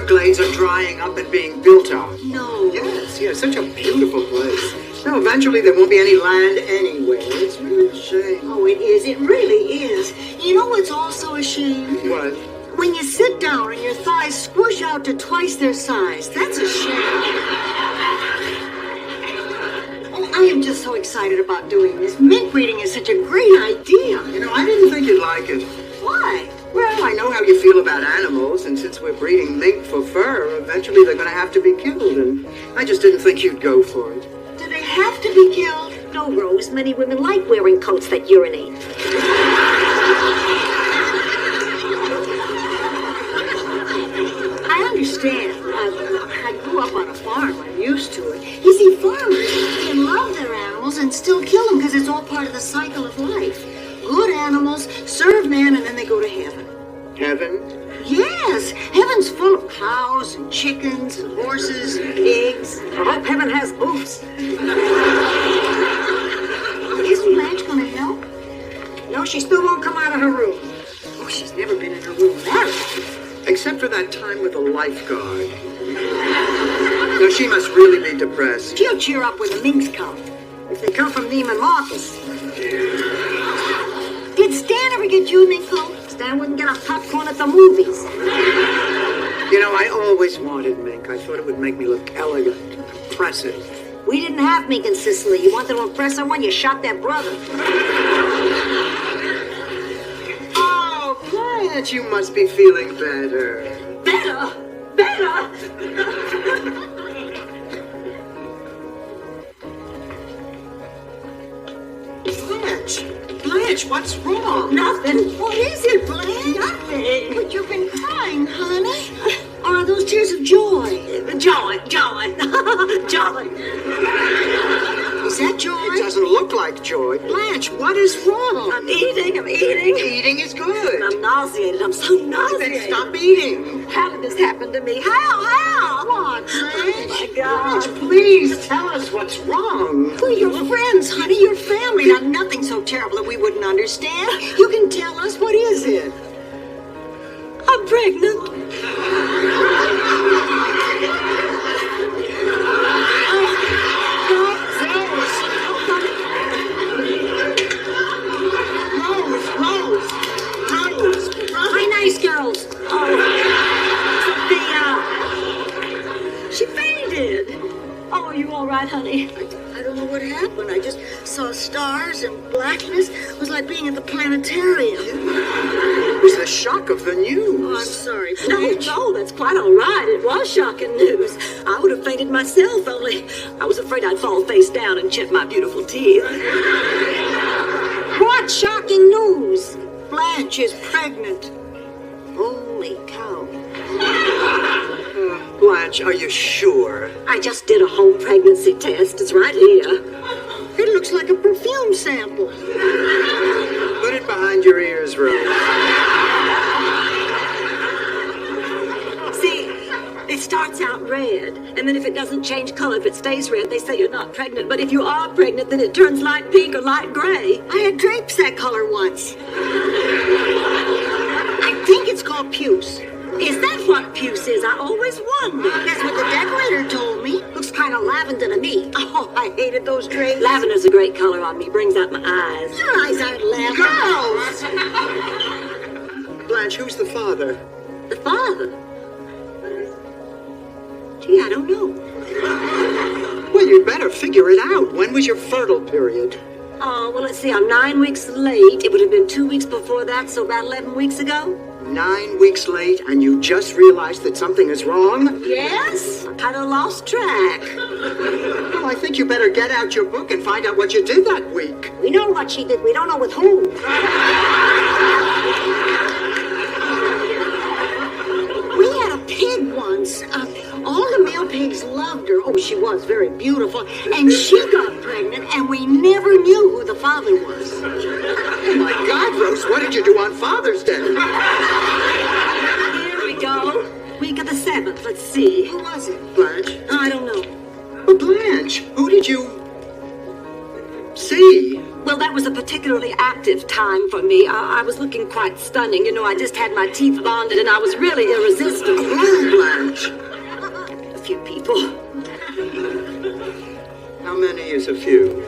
Everglades are drying up and being built on. No. Yes, such a beautiful place. No, eventually there won't be any land anywhere. It's really a shame. Oh, it is. It really is. You know what's also a shame? What? When you sit down and your thighs squish out to twice their size. That's a shame. Oh, I am just so excited about doing this. Mink breeding is such a great idea. You know, I didn't think you'd like it. Why? Well, I know how you feel about animals, and since we're breeding mink for fur, eventually they're going to have to be killed, and I just didn't think you'd go for it. Do they have to be killed? No, Rose. Many women like wearing coats that urinate. I understand. I grew up on a farm. I'm used to it. You see, farmers can love their animals and still kill them because it's all part of the cycle of life. Good animals serve man and then they go to heaven. Heaven? Yes, heaven's full of cows and chickens and horses and pigs. I hope heaven has boobs. Isn't Blanche going to help? No, she still won't come out of her room. Oh, she's never been in her room that long. Except for that time with the lifeguard. No, she must really be depressed. She'll cheer up when the minks come. If they come from Neiman Marcus. Did Stan ever get you a mink coat? Stan wouldn't get a popcorn at the movies. You know, I always wanted mink. I thought it would make me look elegant, impressive. We didn't have mink in Sicily. You wanted to impress someone, you shot their brother. Oh, Blanche, you must be feeling better. Better! Blanche, what's wrong? Nothing. What is it, Blanche? Nothing. But you've been crying, honey. Or are those tears of joy? Joy. Is that joy? It doesn't look like joy. Blanche, what is wrong? I'm eating. Eating is good. I'm nauseated. I'm so nauseated. Then stop eating. How did this happen to me? How? What, Oh, Blanche? my God. Blanche, please tell us what's wrong. We're your friends, honey, your family. Now, nothing so terrible that we wouldn't understand. You can tell us, what is it? I'm pregnant. Rose. Hi, nice girls. Oh, she fainted. Oh, are you all right, honey? I don't know what happened. I just saw stars and blackness. It was like being at the planetarium. It was the shock of the news. Oh, I'm sorry, No, Blanche. that's quite all right. It was shocking news. I would have fainted myself, only I was afraid I'd fall face down and chip my beautiful teeth. What shocking news? Blanche is pregnant. Holy cow. Blanche, are you sure? I just did a home pregnancy test. It's right here. It looks like a perfume sample. Put it behind your ears, Rose. See, it starts out red, and then if it doesn't change color, if it stays red, they say you're not pregnant. But if you are pregnant, then it turns light pink or light gray. I had drapes that color once. I think it's called puce. Is that what puce is? I always wondered. That's what the decorator told me. Looks kind of lavender to me. Oh, I hated those drapes. Lavender's a great color on me. Brings out my eyes. Your eyes aren't lavender. Blanche, who's the father? The father? Gee, I don't know. Well, you'd better figure it out. When was your fertile period? Oh, well, let's see. I'm 9 weeks late. It would have been 2 weeks before that, so about 11 weeks ago. 9 weeks late, and you just realized that something is wrong? Yes, I kind of lost track. Well, I think you better get out your book and find out what you did that week. We know what she did. We don't know with whom. We had a pig once. All the male pigs loved her. Oh, she was very beautiful. And she got pregnant, and we never knew who the father was. Oh, my God, Rose, what did you do on Father's Day? Here we go. Week of the 7th. Let's see. Who was it? Blanche? I don't know. Well, Blanche, who did you see? Well, that was a particularly active time for me. I was looking quite stunning. You know, I just had my teeth bonded and I was really irresistible. Blanche. A few people. How many is a few?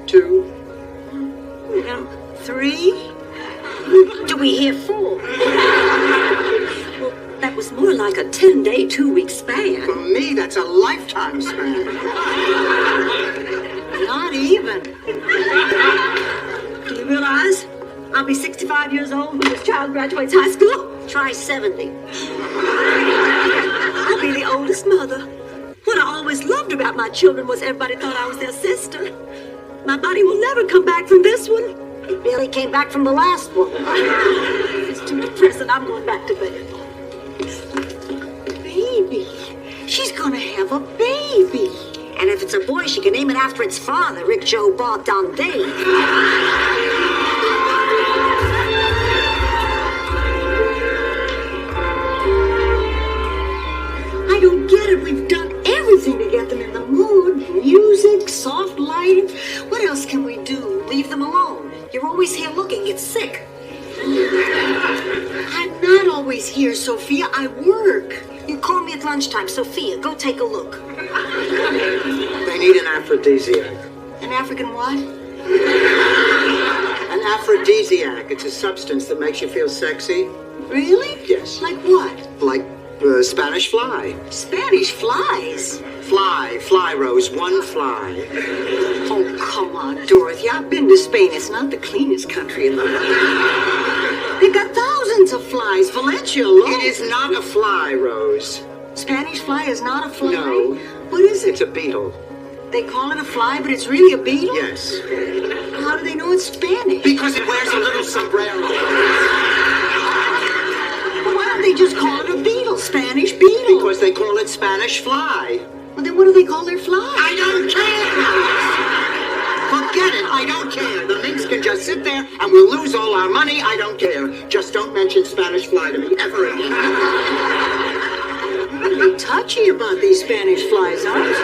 2? Yeah, 3? Do we hear 4? Well, that was more like a 10-day, 2-week span. For me, that's a lifetime span. Not even. Do you realize I'll be 65 years old when this child graduates high school? Try 70. I'll be the oldest mother. What I always loved about my children was everybody thought I was their sister. My body will never come back from this one. It barely came back from the last one. It's too depressing. I'm going back to bed. Baby. She's gonna have a baby. And if it's a boy, she can name it after its father, Rick, Joe, Bob, Don, Dave. I don't get it. We've done everything to get them in the mood. Music, soft lighting. What else can we do? Leave them alone. You're always here looking. Get sick. I'm not always here, Sophia. I work. You call me at lunchtime. Sophia, go take a look. They need an aphrodisiac. An African what? An aphrodisiac. It's a substance that makes you feel sexy. Really? Yes. Like what? Like Spanish fly. Spanish flies. Fly, Rose. One fly. Oh, come on, Dorothy. I've been to Spain. It's not the cleanest country in the world. They've got thousands of flies. Valencia alone. It is not a fly, Rose. Spanish fly is not a fly? No. What is it? It's a beetle. They call it a fly, but it's really a beetle? Yes. How do they know it's Spanish? Because it wears a little sombrero. Why don't they just call it a beetle? Spanish beetle. Because they call it Spanish fly. Well, then what do they call their fly? I don't care! Forget it, I don't care. The minks can just sit there and we'll lose all our money. I don't care. Just don't mention Spanish fly to me ever again. You're touchy about these Spanish flies, aren't you?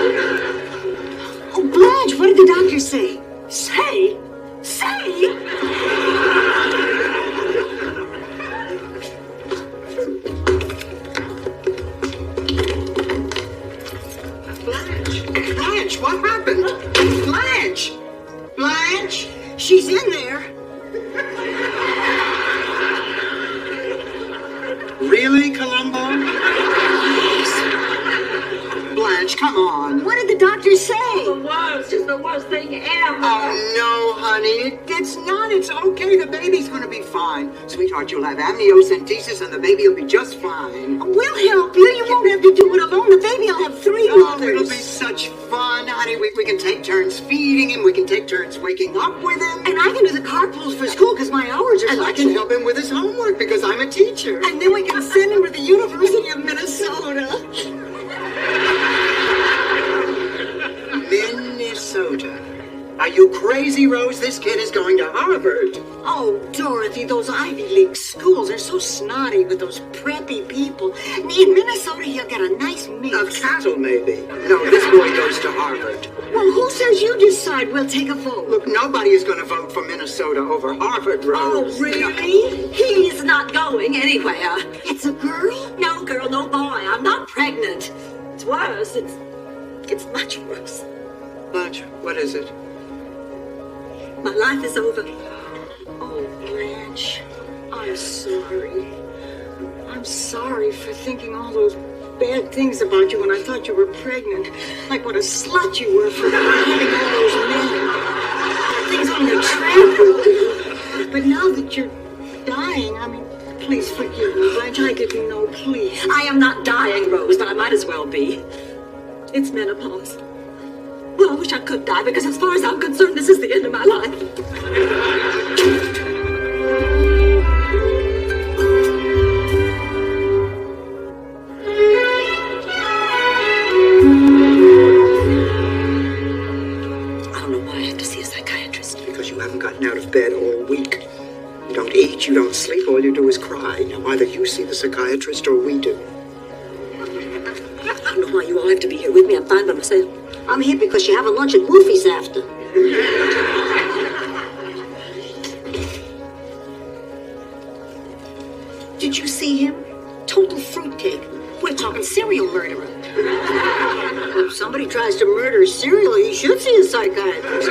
Oh, Blanche, what did the doctor say? Say? Blanche, what happened? Blanche! She's in there. Really, Columbo? Blanche, come on. What did the doctor say? The worst is the worst thing ever. Oh, no, honey. It's not. It's okay. The baby's going to be fine. Sweetheart, you'll have amniocentesis and the baby will be just fine. We'll help you. You won't have to do it alone. The baby will have 3 Oh, mothers. it'll be such fun, honey. We can take turns feeding him. We can take turns waking up with him. And I can do the carpools for school because my hours are And I such. can help him with his homework because I'm a teacher. And then we can send him to the University of Minnesota. Minnesota. Are you crazy, Rose? This kid is going to Harvard. Oh, Dorothy, those Ivy League schools are so snotty with those preppy people. In Minnesota, he'll get a nice mix. Of cattle, maybe. No, this boy goes to Harvard. Well, who says you decide? We'll take a vote. Look, nobody is going to vote for Minnesota over Harvard, Rose. Oh, really? He's not going anywhere. It's a girl? No girl, no boy. I'm not pregnant. It's worse. It's much worse. Blanche, what is it? My life is over. Oh, Blanche, I'm sorry. I'm sorry for thinking all those bad things about you when I thought you were pregnant. Like what a slut you were for having all those men. Things on the tramp will do. But now that you're dying, I mean, please forgive me, Blanche. I didn't know, please. I am not dying, Rose, but I might as well be. It's menopause. Well, I wish I could die because as far as I'm concerned, this is the end of my life. I don't know why I have to see a psychiatrist. Because you haven't gotten out of bed all week. You don't eat, you don't sleep, all you do is cry. Now, either you see the psychiatrist or we do. I don't know why you all have to be here with me. I'm fine by myself. I'm here because you're having lunch at Wolfie's after. Did you see him? Total fruitcake. We're talking serial murderer. If somebody tries to murder serially, he should see a psychiatrist.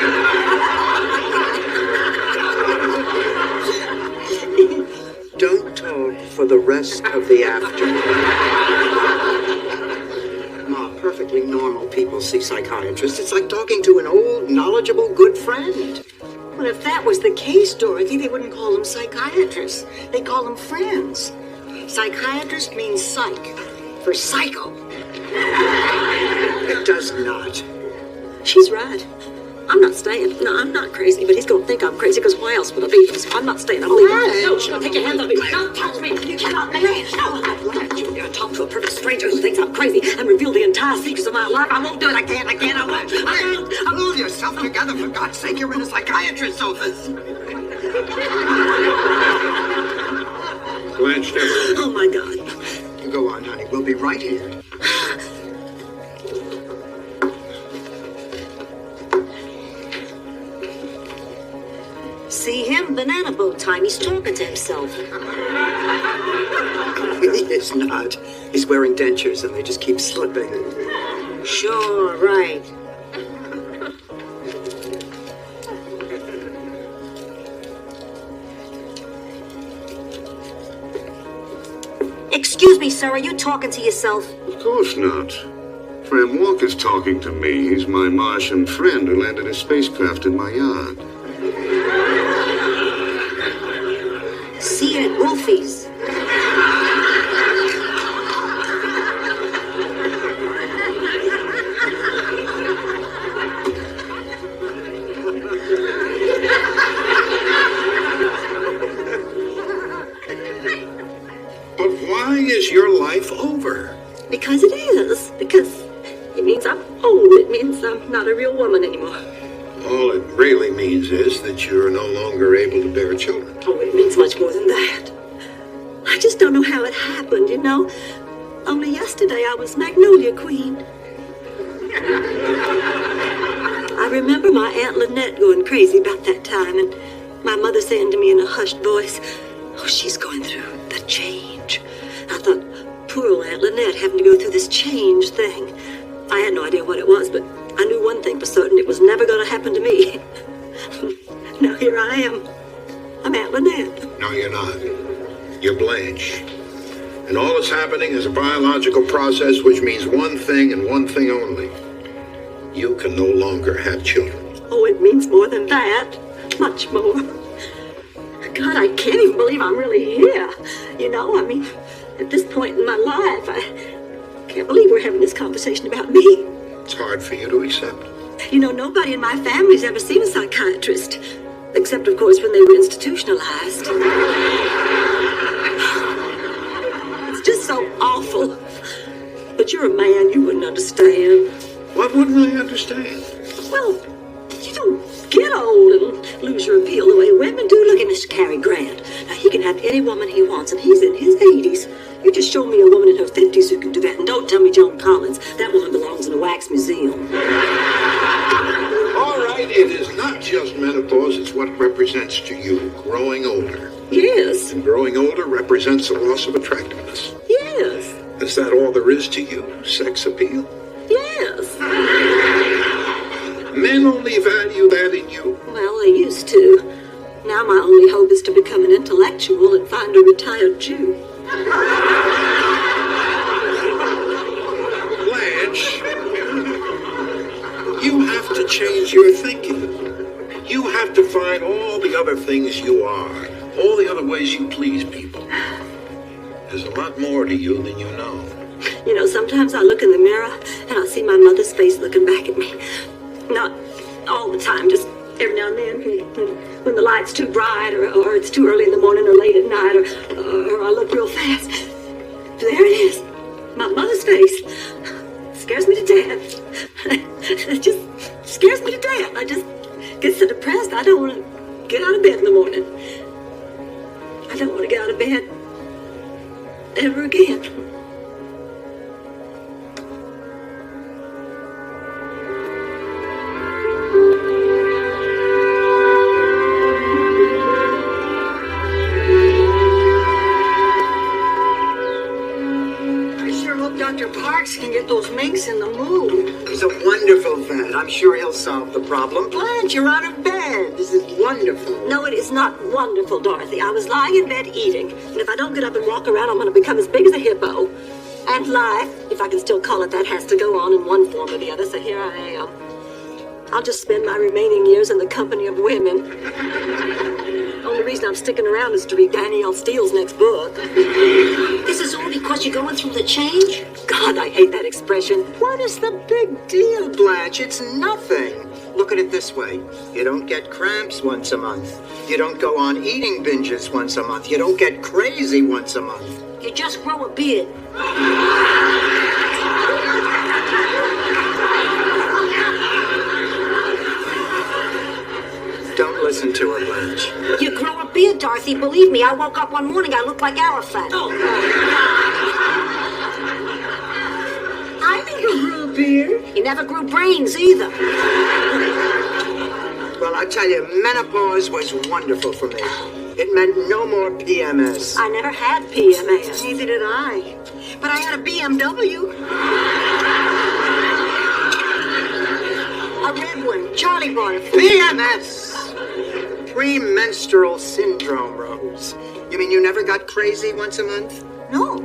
Don't talk for the rest of the afternoon. Ma, perfectly normal people see psychiatrists. It's like talking to an old, knowledgeable, good friend. Well, if that was the case, Dorothy, they wouldn't call them psychiatrists. They call them friends. Psychiatrist means psych, for psycho. It does not. She's right. I'm not staying. No, I'm not crazy, but he's going to think I'm crazy because why else would I be? So I'm not staying. I'm leaving. No, take your hands off me. Don't touch me. You cannot make me. No, I won't let you talk to a perfect stranger who thinks I'm crazy and reveal the entire secrets of my life. I won't do it. I can't. I won't. I won't. Pull yourself together, for God's sake. You're in a psychiatrist's office. Blanche Dever. Oh, my God. Go on, honey. We'll be right here. See him? Banana boat time. He's talking to himself. He is not. He's wearing dentures, and they just keep slipping. Sure, right. Excuse me, sir. Are you talking to yourself? Of course not. Fram Walker's talking to me. He's my Martian friend who landed his spacecraft in my yard. See you at Wolfie's. But why is your life over? Because it is. Because it means I'm old. It means I'm not a real woman anymore. All it really means is that you're no longer able to bear children. Oh, it means much more than that. I just don't know how it happened, you know? Only yesterday I was Magnolia Queen. I remember my Aunt Lynette going crazy about that time, and my mother saying to me in a hushed voice, "Oh, she's going through the change." I thought, poor old Aunt Lynette having to go through this change thing. I had no idea what it was, but I knew one thing for certain. It was never going to happen to me. Now here I am. I'm Aunt Lynette. No, you're not. You're Blanche. And all that's happening is a biological process which means one thing and one thing only. You can no longer have children. Oh, it means more than that. Much more. God, I can't even believe I'm really here. You know, I mean, at this point in my life, I can't believe we're having this conversation about me. It's hard for you to accept. You know, nobody in my family's ever seen a psychiatrist. Except, of course, when they were institutionalized. It's just so awful. But you're a man, you wouldn't understand. What wouldn't I understand? Well, you don't get old and lose your appeal the way women do. Look at Mr. Cary Grant. Now, he can have any woman he wants, and he's in his 80s. You just show me a woman in her 50s who can do that, and don't tell me Joan Collins. That woman belongs in a wax museum. All right, it is not just menopause, it's what it represents to you, growing older. Yes, And growing older represents a loss of attractiveness. yes, Is that all there is to you? Sex appeal? yes. Men only value that in you. Well, they used to. Now my only hope is to become an intellectual and find a retired Jew. Blanche, you have to change your thinking. You have to find all the other things you are, all the other ways you please people. There's a lot more to you than you know. You know, sometimes I look in the mirror and I see my mother's face looking back at me. Not all the time, just every now and then when the light's too bright or it's too early in the morning or late at night or I look real fast. There it is. My mother's face. Scares me to death. It just scares me to death. I just get so depressed I don't want to get out of bed in the morning. I don't want to get out of bed ever again. I'm sure he'll solve the problem. Blanche, you're out of bed. This is wonderful. No, it is not wonderful, Dorothy. I was lying in bed eating, and if I don't get up and walk around, I'm going to become as big as a hippo. And life, if I can still call it that, has to go on in one form or the other, so here I am. I'll just spend my remaining years in the company of women. Only reason I'm sticking around is to read Danielle Steele's next book. This is all because you're going through the change? God, I hate that expression. What is the big deal, Blanche? It's nothing. Look at it this way. You don't get cramps once a month. You don't go on eating binges once a month. You don't get crazy once a month. You just grow a beard. Don't listen to her, Blanche. You grow a beard, Dorothy. Believe me, I woke up one morning, I looked like Arafat. Oh, I never grew a beard. You never grew brains either. Well, I tell you, menopause was wonderful for me. It meant no more PMS. I never had PMS. Neither did I. But I had a BMW. A red one. Charlie bought it for me. PMS! Premenstrual syndrome, Rose. You mean you never got crazy once a month? No.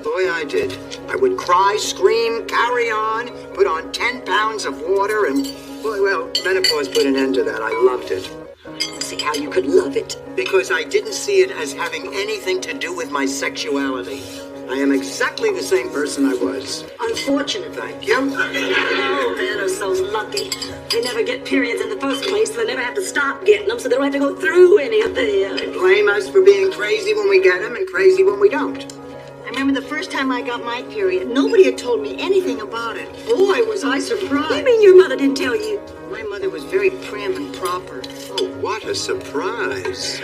Boy, I did. I would cry, scream, carry on, put on 10 pounds of water, and, boy, well, menopause put an end to that. I loved it. See how you could love it. Because I didn't see it as having anything to do with my sexuality. I am exactly the same person I was. Unfortunate. Thank you. Oh, men are so lucky. They never get periods in the first place, so they never have to stop getting them, so they don't have to go through any of They that. blame us for being crazy when we get them and crazy when we don't. I remember the first time I got my period. Nobody had told me anything about it. Boy, was I surprised. You mean your mother didn't tell you? My mother was very prim and proper. Oh, what a surprise.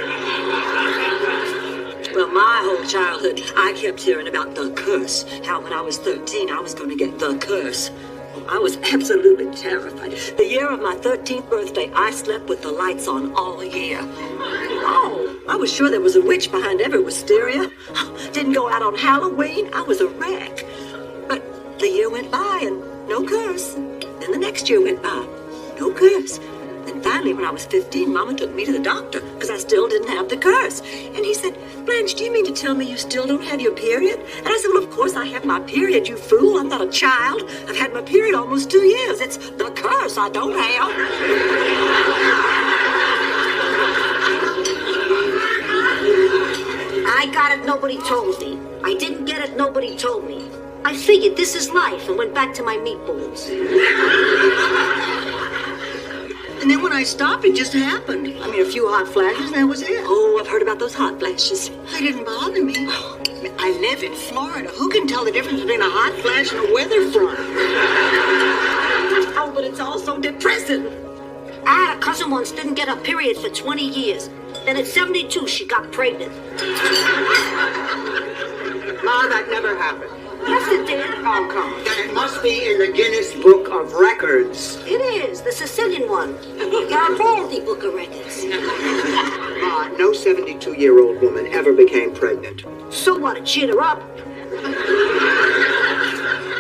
Well, my whole childhood, I kept hearing about the curse. How when I was 13, I was going to get the curse. I was absolutely terrified. The year of my 13th birthday, I slept with the lights on all year. Oh, I was sure there was a witch behind every wisteria. Didn't go out on Halloween. I was a wreck. But the year went by and no curse. Then the next year went by. No curse. Then finally, when I was 15, Mama took me to the doctor because I still didn't have the curse. And he said, Blanche, do you mean to tell me you still don't have your period? And I said, well, of course I have my period, you fool. I'm not a child. I've had my period almost 2 years. It's the curse I don't have. I got it, nobody told me. I didn't get it, nobody told me. I figured this is life and went back to my meatballs. And then when I stopped, it just happened. I mean, a few hot flashes, and that was it. Oh, I've heard about those hot flashes. They didn't bother me. I live in Florida. Who can tell the difference between a hot flash and a weather front? Oh, but it's all so depressing. I had a cousin once didn't get a period for 20 years. Then at 72, she got pregnant. Ma, that never happened. Yes, it did. Oh, come on. Then it must be in the Guinness Book of Records. It is, the Sicilian one. The Garibaldi Book of Records. Ma, no 72-year-old woman ever became pregnant. So what, it cheered her up?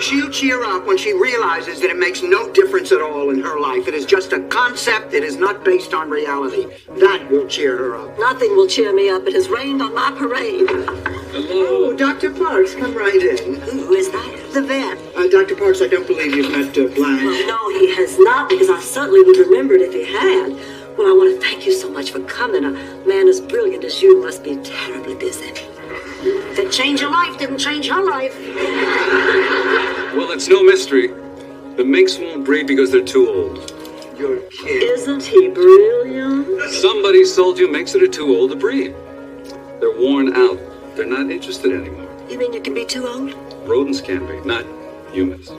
She'll cheer up when she realizes that it makes no difference at all in her life. It is just a concept. It is not based on reality. That will cheer her up. Nothing will cheer me up. It has rained on my parade. Oh, Dr. Parks, come right in. Who is that? The vet. Dr. Parks, I don't believe you've met Blanche. Well, no, he has not, because I certainly would remember it if he had. Well, I want to thank you so much for coming. A man as brilliant as you must be terribly busy. That change your life didn't change her life. Well, it's no mystery. The minks won't breed because they're too old. You're kidding. Isn't he brilliant? Somebody sold you minks that are too old to breed. They're worn out. They're not interested anymore. You mean you can be too old? Rodents can be, not humans.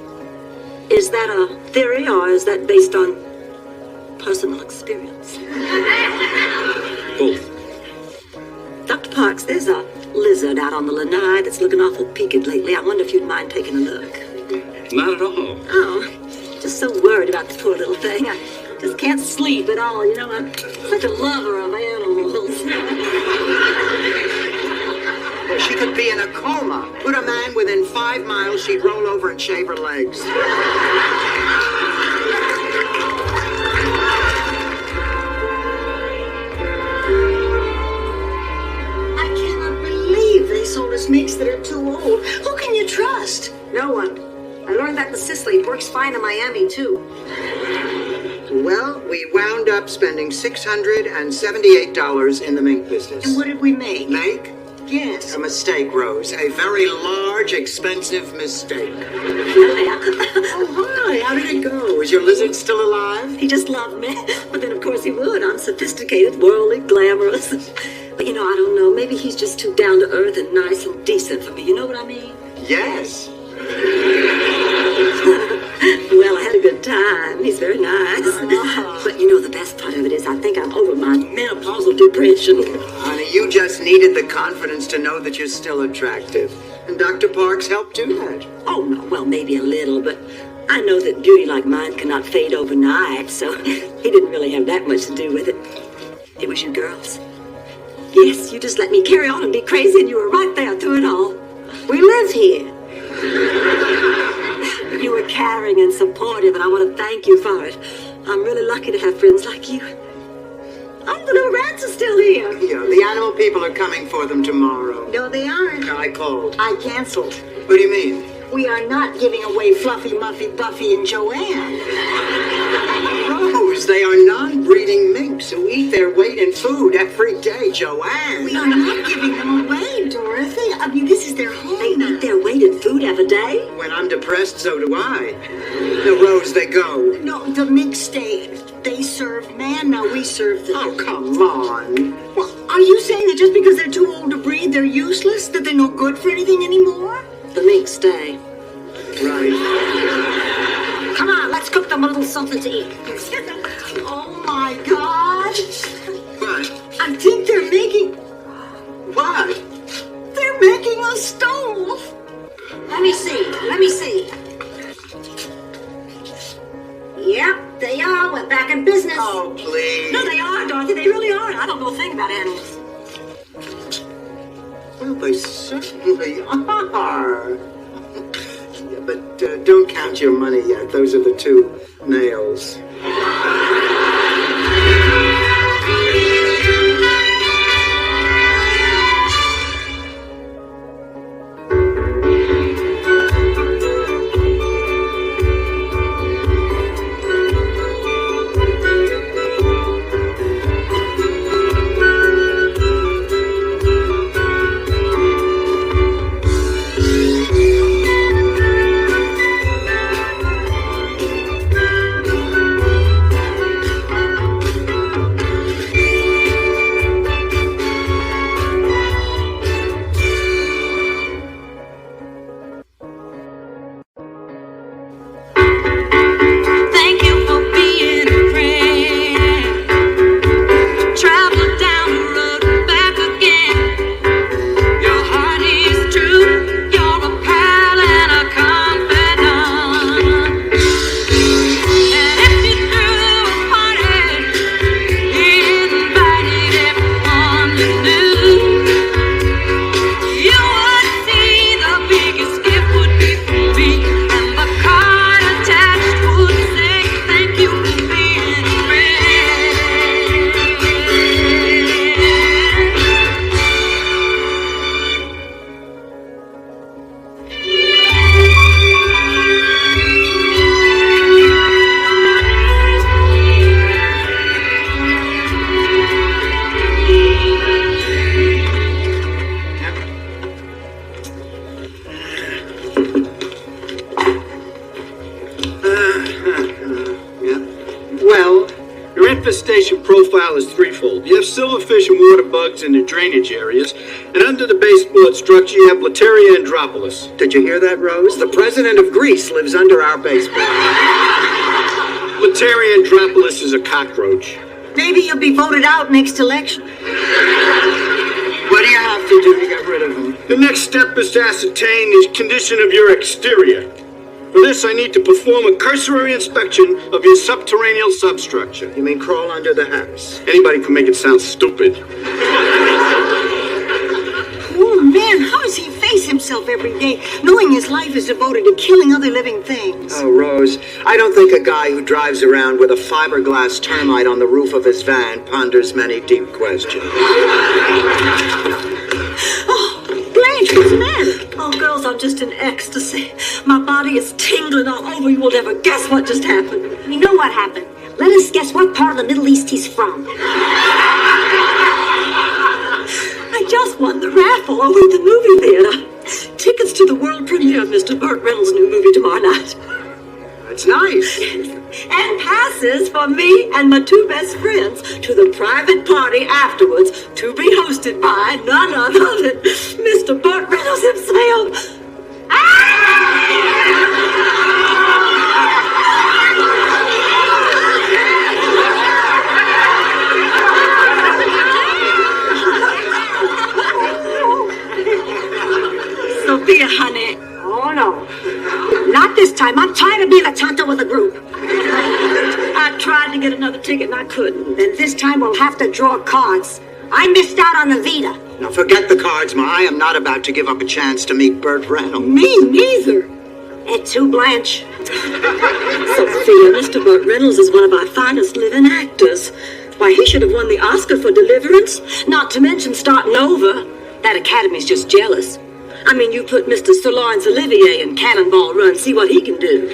Is that a theory, or is that based on personal experience? Both. Dr. Parks, there's a lizard out on the lanai that's looking awful peaked lately. I wonder if you'd mind taking a look. Not at all. Oh, just so worried about the poor little thing. I just can't sleep at all. You know, I'm such a lover of animals. She could be in a coma. Put a man within 5 miles, she'd roll over and shave her legs. use minks that are too old. Who can you trust? No one. I learned that in Sicily. It works fine in Miami, too. Well, we wound up spending $678 in the mink business. And what did we make? Make? Yes. A mistake, Rose. A very large, expensive mistake. Oh, hi. How did it go? Is your lizard still alive? He just loved me. But then, of course, he would. I'm sophisticated, worldly, glamorous. But, I don't know. Maybe he's just too down to earth and nice and decent for me. You know what I mean? Yes. Well, I had a good time. He's very nice. But the best part of it is I think I'm over my menopausal depression. Honey, you just needed the confidence to know that you're still attractive. And Dr. Parks helped do that. Oh, no, well, maybe a little, but I know that beauty like mine cannot fade overnight, so he didn't really have that much to do with it. It was you girls. Yes, you just let me carry on and be crazy, and you were right there through it all. We live here. You were caring and supportive, and I want to thank you for it. I'm really lucky to have friends like you. Oh, the little rats are still here. Yeah, the animal people are coming for them tomorrow. No, they aren't. I called. I canceled. What do you mean? We are not giving away Fluffy, Muffy, Buffy, and Joanne. Rose, they are non-breeding minks who eat their weight in food every day, Joanne. We are not giving them away, Dorothy. I mean, this is their home They now. eat their weight in food every day. When I'm depressed, so do I. Now, Rose, they go. No, the minks stay. They serve man, now we serve them. Oh, come on. Well, are you saying that just because they're too old to breed, they're useless? That they're no good for anything anymore? The minks stay. Right. Come on, let's cook them a little something to eat. Oh, my God. What? I think they're making... What? They're making a stove. Let me see. Yep, they are. We're back in business. Oh, please. No, they are, Dorothy. They really are. I don't know a thing about animals. Well, they certainly are. Yeah, but don't count your money yet. Those are the two males. infestation profile is threefold. You have silverfish and water bugs in the drainage areas, and under the baseboard structure you have Lateria andropolis. Did you hear that, Rose? The president of Greece lives under our basement. Lateria andropolis is a cockroach. Maybe you'll be voted out next election. What do you have to do to get rid of him? The next step is to ascertain the condition of your exterior. For this, I need to perform a cursory inspection of your subterranean substructure. You mean crawl under the house? Anybody can make it sound stupid. Oh, man, how does he face himself every day, knowing his life is devoted to killing other living things? Oh, Rose, I don't think a guy who drives around with a fiberglass termite on the roof of his van ponders many deep questions. Oh, Blanche, What's the matter? Oh, girls, I'm just in ecstasy. My body is tingling all over. You will never guess what just happened. We know what happened. Let us guess what part of the Middle East he's from. I just won the raffle over at the movie theater. Tickets to the world premiere of Mr. Burt Reynolds' new movie tomorrow night. That's nice. And passes for me and my two best friends to the private party afterwards to be hosted by none other than Mr. Burt Reynolds himself. Sophia, honey. Oh, no. Not this time. I'm tired of being a tonto with the group. I tried to get another ticket and I couldn't. Then this time we'll have to draw cards. I missed out on the Vita. Now forget the cards, Ma. I am not about to give up a chance to meet Burt Reynolds. Me neither. Et tu, Blanche? Sophia, Mr. Burt Reynolds is one of our finest living actors. Why, he should have won the Oscar for Deliverance, not to mention starting over. That Academy's just jealous. I mean, you put Mr. Sir Laurence Olivier in Cannonball Run, see what he can do.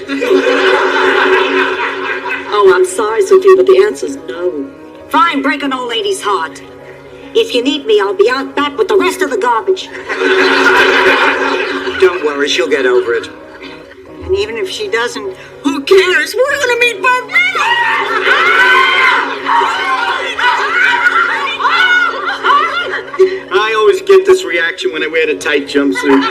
Oh, I'm sorry, Sophia, but the answer's no. Fine, break an old lady's heart. If you need me, I'll be out back with the rest of the garbage. Don't worry, she'll get over it. And even if she doesn't, who cares? We're going to meet Burt I always get this reaction when I wear the tight jumpsuit.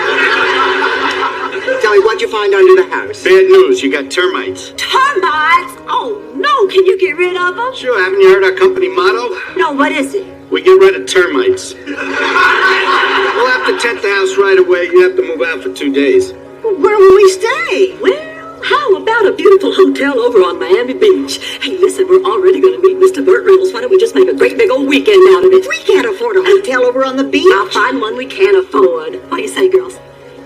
Tell me, what'd you find under the house? Bad news, you got termites. Termites? Oh, no, can you get rid of them? Sure, haven't you heard our company motto? No, what is it? We get rid of termites. We'll have to tent the house right away. You have to move out for 2 days. Where will we stay? Well, how about a beautiful hotel over on Miami Beach? Hey, listen, we're already going to meet Mr. Burt Reynolds. Why don't we just make a great big old weekend out of it? We can't afford a hotel over on the beach. I'll find one we can afford. What do you say, girls?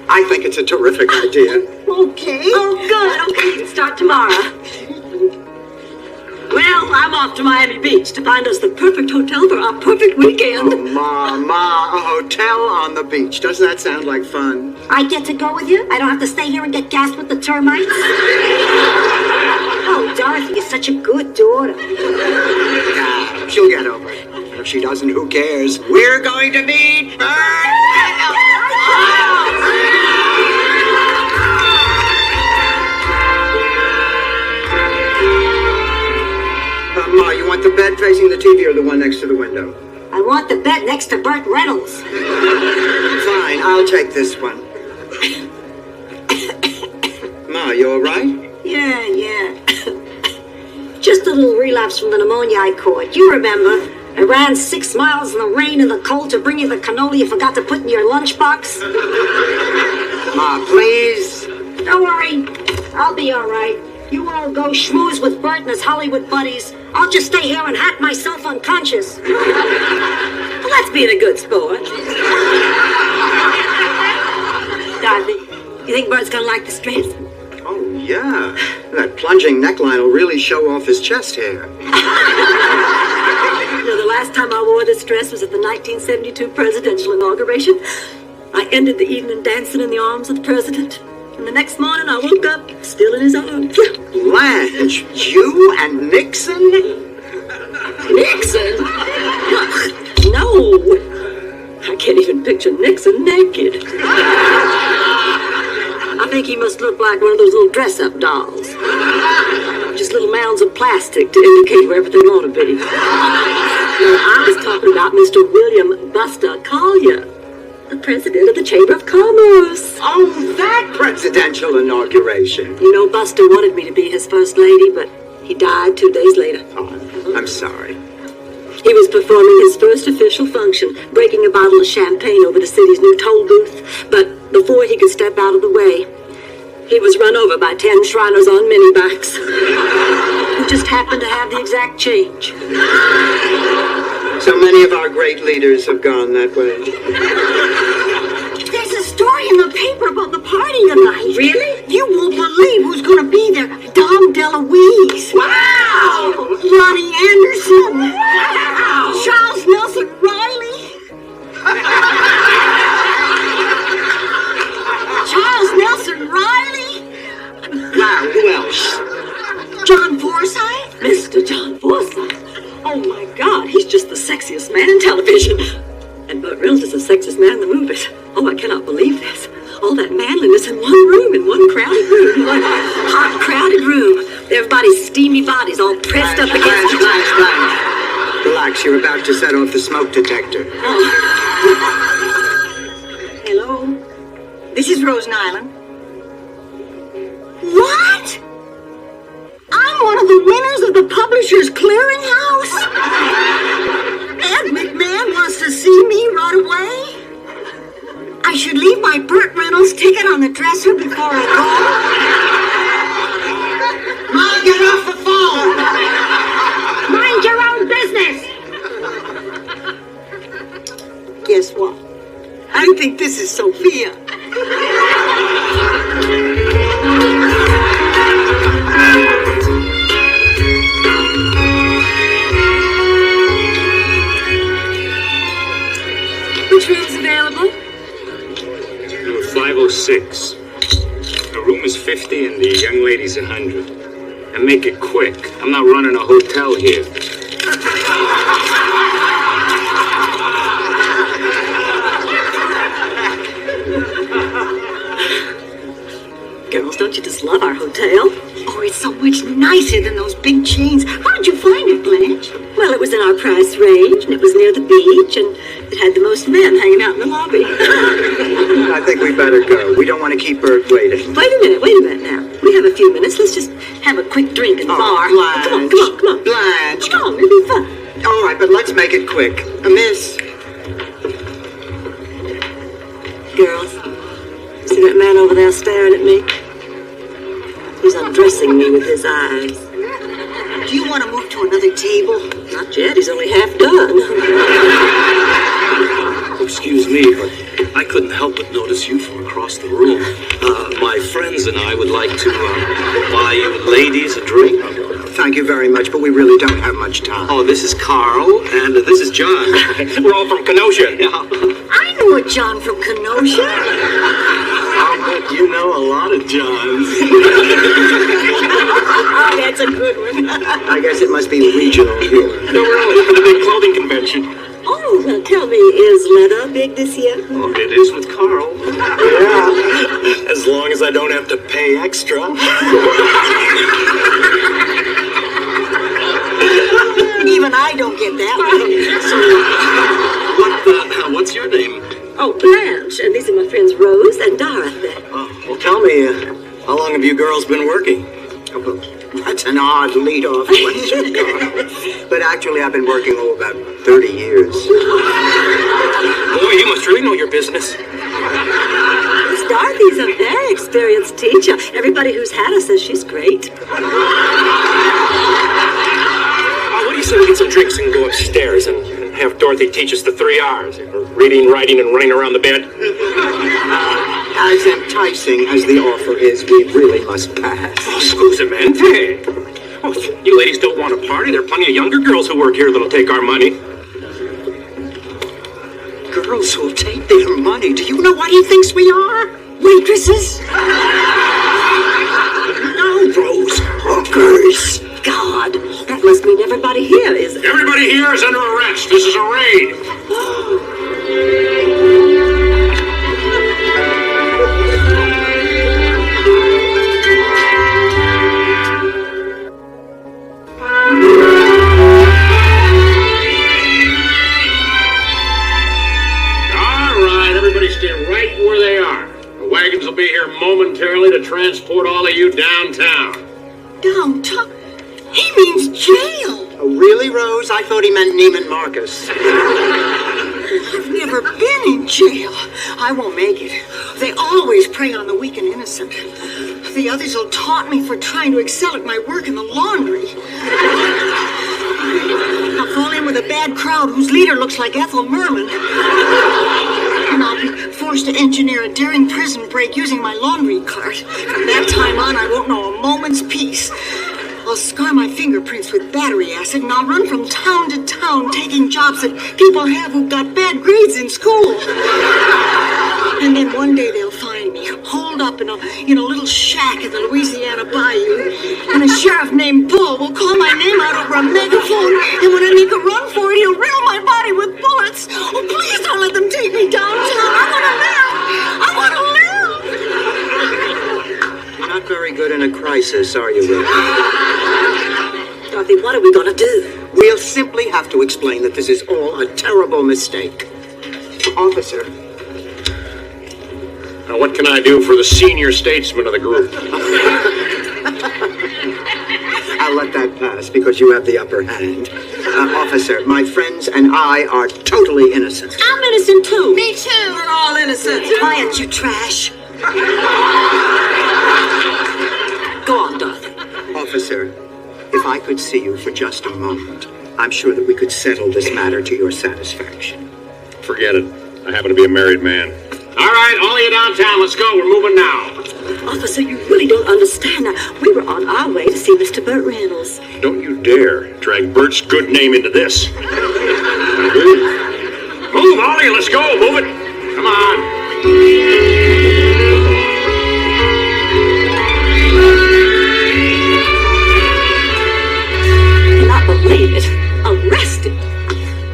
I think it's a terrific idea. Okay. Oh, good. Okay, you can start tomorrow. Well, I'm off to Miami Beach to find us the perfect hotel for our perfect weekend. Oh, Ma, a hotel on the beach. Doesn't that sound like fun? I get to go with you? I don't have to stay here and get gassed with the termites? Oh, Dorothy is such a good daughter. Yeah, she'll get over it. And if she doesn't, who cares? We're going to meet Burt Reynolds! Ma, you want the bed facing the TV or the one next to the window? I want the bed next to Burt Reynolds. Fine, I'll take this one. Ma, you all right? Yeah. Just a little relapse from the pneumonia I caught. You remember, I ran 6 miles in the rain and the cold to bring you the cannoli you forgot to put in your lunchbox. Ma, please. Don't worry, I'll be all right. You all go schmooze with Burt and his Hollywood buddies. I'll just stay here and hack myself unconscious. Well, that's being a good sport. Dorothy, you think Bert's going to like this dress? Oh, yeah. That plunging neckline will really show off his chest hair. You know, the last time I wore this dress was at the 1972 presidential inauguration. I ended the evening dancing in the arms of the president. And the next morning I woke up still in his arms. Blanche, you and Nixon? Nixon? No. I can't even picture Nixon naked. I think he must look like one of those little dress-up dolls. Just little mounds of plastic to indicate where everything ought to be. No, I was talking about Mr. William Buster Collier, the president of the Chamber of Commerce. Oh, that presidential inauguration. You know, Buster wanted me to be his first lady, but he died 2 days later. Oh, I'm sorry. He was performing his first official function, breaking a bottle of champagne over the city's new toll booth. But before he could step out of the way, he was run over by 10 Shriners on minibikes, who just happened to have the exact change. So many of our great leaders have gone that way. There's a story in the paper about the party tonight. Really? You won't believe who's going to be there. Dom DeLuise. Wow! Lonnie Anderson. Wow! Charles Nelson Riley. man in television. And Burt Reynolds is the sexiest man in the movies. Oh, I cannot believe this. All that manliness in one room, in one crowded room. One hot, crowded room. Everybody's steamy bodies all pressed up against each other. Relax, you're about to set off the smoke detector. Hello? This is Rose Nyland. What? I'm one of the winners of the Publishers Clearinghouse? Ed McMahon wants to see me right away? I should leave my Burt Reynolds ticket on the dresser before I go. Mom, get off the phone! Mind your own business! Guess what? I think this is Sophia. Which room's available? 506. The room is 50 and the young lady's 100. And make it quick. I'm not running a hotel here. Girls, don't you just love our hotel? Oh, it's so much nicer than those big chains. How did you find it, Blanche? Well, it was in our price range, and it was near the beach, and it had the most men hanging out in the lobby. I think we better go. We don't want to keep Bert waiting. Wait a minute now. We have a few minutes. Let's just have a quick drink in the bar. Blanche. Come on. Blanche. Come on, it'll be fun. All right, but let's make it quick. Miss. Girls, see that man over there staring at me? He's undressing me with his eyes. Do you want to move to another table? Not yet, he's only half done. Excuse me, but I couldn't help but notice you from across the room. My friends and I would like to buy you ladies a drink. Thank you very much, but we really don't have much time. Oh, this is Carl, and this is John. We're all from Kenosha. I know a John from Kenosha. I'll bet you know a lot of Johns. Oh, that's a good one. I guess it must be regional humor. No, we're only for the big clothing convention. Oh, now tell me, is leather big this year? Oh, it is with Carl. Yeah. As long as I don't have to pay extra. Even I don't get that So, what's your name? Oh, Blanche, and these are my friends Rose and Dorothy. Well, tell me, how long have you girls been working? Oh, well, that's an odd lead-off question. But actually, I've been working about 30 years. Boy, you must really know your business. Miss Dorothy's a very experienced teacher. Everybody who's had her says she's great. What do you say we get some drinks and go upstairs and have Dorothy teach us the 3 R's? Reading, writing, and running around the bed? As enticing as the offer is, we really must pass. Oh, scusamente. Oh, you ladies don't want to party. There are plenty of younger girls who work here that'll take our money. Girls who'll take their money. Do you know what he thinks we are? waitresses. No, Rose. Hookers. God, that must mean everybody here is... Everybody here is under arrest. This is a raid. Stay right where they are. The wagons will be here momentarily to transport all of you downtown. Downtown? He means jail. Oh, really, Rose? I thought he meant Neiman Marcus. I've never been in jail. I won't make it. They always prey on the weak and innocent. The others will taunt me for trying to excel at my work in the laundry. I'll fall in with a bad crowd whose leader looks like Ethel Merman. And I'll be forced to engineer a daring prison break using my laundry cart. From that time on, I won't know a moment's peace. I'll scar my fingerprints with battery acid, and I'll run from town to town taking jobs that people have who got bad grades in school. And then one day they'll find me, holed up in a little shack in the Louisiana bayou. And a sheriff named Bull will call my name out over a megaphone, and when I make a run for it, he'll riddle my body with bullets. Oh, please don't let them take me downtown. I want to live. You're not very good in a crisis, are you, Rose? Dorothy, what are we gonna do? We'll simply have to explain that this is all a terrible mistake. Officer. Now, what can I do for the senior statesman of the group? I'll let that pass because you have the upper hand. Officer, my friends and I are totally innocent. I'm innocent too. Me too. We're all innocent. Quiet, you trash. Go on, Dorothy. Officer, if I could see you for just a moment, I'm sure that we could settle this matter to your satisfaction. Forget it. I happen to be a married man. All right, all of you downtown, let's go. We're moving now. Officer, you really don't understand. Now, we were on our way to see Mr. Burt Reynolds. Don't you dare drag Bert's good name into this. Move, all of you, let's go. Move it. Come on. Cannot believe it. Arrested.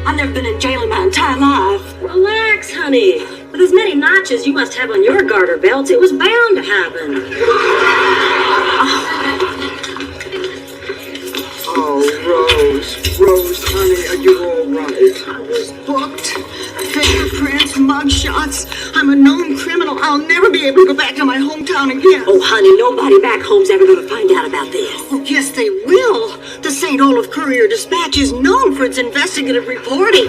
I've never been in jail in my entire life. Relax, honey. With as many notches you must have on your garter belts, it was bound to happen. Oh, Rose, honey, are you all right? I was booked. Fingerprints, mugshots. I'm a known criminal. I'll never be able to go back to my hometown again. Oh, honey, nobody back home's ever going to find out about this. Oh, yes, they will. The St. Olaf Courier-Dispatch is known for its investigative reporting.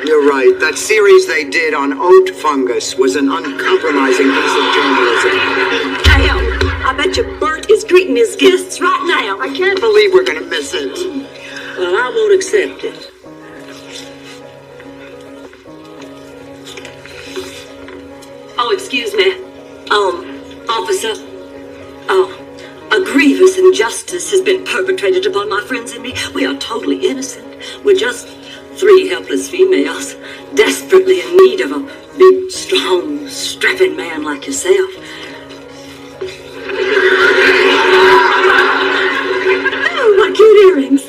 You're right. That series they did on oat fungus was an uncompromising piece of journalism. Damn, I bet you Burt is greeting his guests right now. I can't believe we're going to miss it. Well, I won't accept it. Oh, excuse me. Officer. A grievous injustice has been perpetrated upon my friends and me. We are totally innocent. We're just 3 helpless females, desperately in need of a big, strong, strapping man like yourself. Oh, my cute earrings.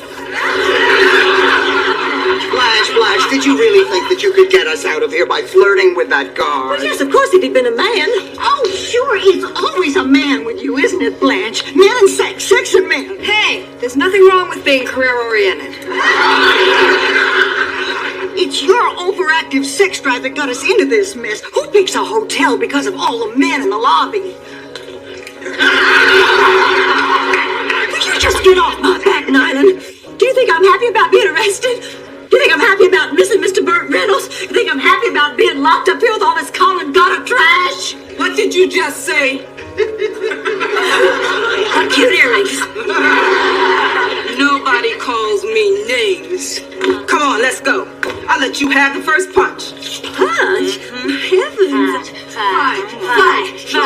Blanche, did you really think that you could get us out of here by flirting with that guard? Well, yes, of course, if he'd been a man. Oh, sure, it's always a man with you, isn't it, Blanche? Men and sex, sex and men. Hey, there's nothing wrong with being career-oriented. It's your overactive sex drive that got us into this mess. Who picks a hotel because of all the men in the lobby? Would you just get off my back, Nyland? Do you think I'm happy about being arrested? Do you think I'm happy about missing Mr. Burt Reynolds? You think I'm happy about being locked up here with all this common gutter trash? What did you just say? My cute earrings. Nobody calls me names. Come on, let's go. I'll let you have the first punch. Punch? Heavens. Fight. Now,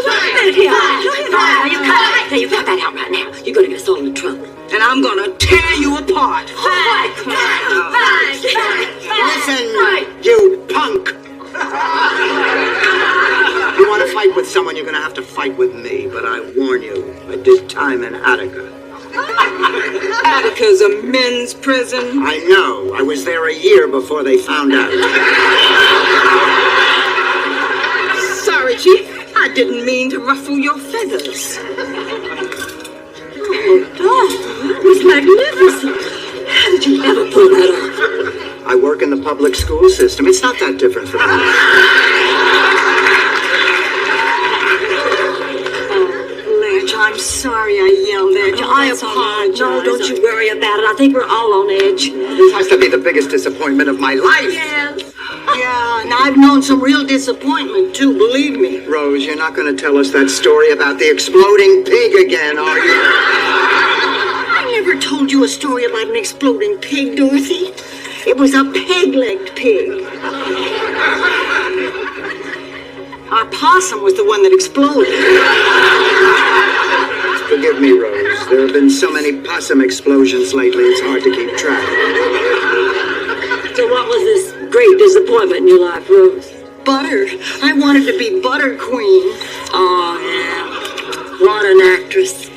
wait a minute here. Now, you cut that out right now. You're going to get us all into trouble. And I'm gonna tear you apart. Listen, you punk! You want to fight with someone, you're going to have to fight with me. But I warn you, I did time in Attica. Attica's a men's prison. I know. I was there a year before they found out. Sorry, Chief. I didn't mean to ruffle your feathers. Oh, that was magnificent. How did you ever pull that off? I work in the public school system. It's not that different from me. Blanche, I'm sorry I yelled at you. I apologize. No, don't you worry about it. I think we're all on edge. This has to be the biggest disappointment of my life. Yes. Yeah, and I've known some real disappointment, too, believe me. Rose, you're not going to tell us that story about the exploding pig again, are you? I never told you a story about an exploding pig, Dorothy. It was a peg-legged pig. Our possum was the one that exploded. Forgive me, Rose. There have been so many possum explosions lately, it's hard to keep track. So what was this great disappointment in your life, Rose? butter. I wanted to be butter queen. Oh, yeah. What an actress.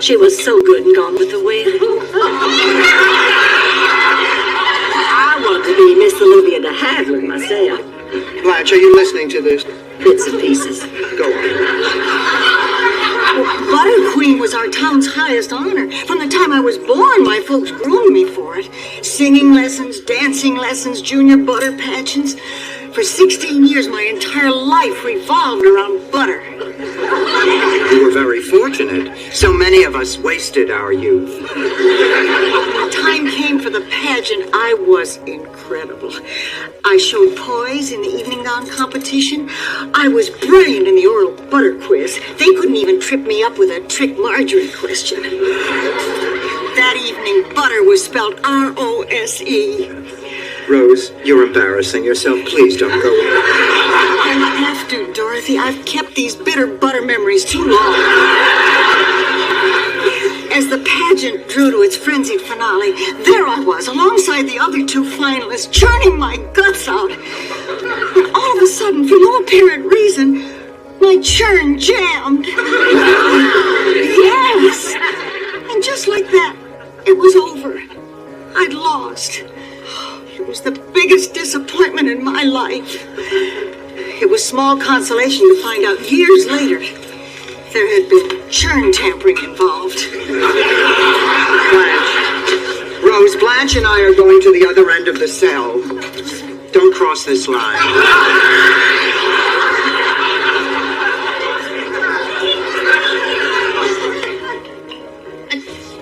She was so good in Gone with the Wind. I wanted to be Miss Olivia de Havilland myself. Blanche, are you listening to this? Bits and pieces. Go on. Butter queen was our town's highest honor. From the time I was born, my folks groomed me for it. Singing lessons, dancing lessons, junior butter pageants. For 16 years, my entire life revolved around butter. You were very fortunate. So many of us wasted our youth. When the time came for the pageant, I was incredible. I showed poise in the evening gown competition. I was brilliant in the oral butter quiz. They couldn't even trip me up with a trick Marjorie question. That evening, butter was spelled R-O-S-E. Rose, you're embarrassing yourself. Please don't go in. I have to, Dorothy. I've kept these bitter butter memories too long. As the pageant drew to its frenzied finale, there I was, alongside the other two finalists, churning my guts out. And all of a sudden, for no apparent reason, my churn jammed. Yes! And just like that, it was over. I'd lost. It was the biggest disappointment in my life. It was small consolation to find out years later there had been churn tampering involved. Blanche. Rose, Blanche and I are going to the other end of the cell. Don't cross this line.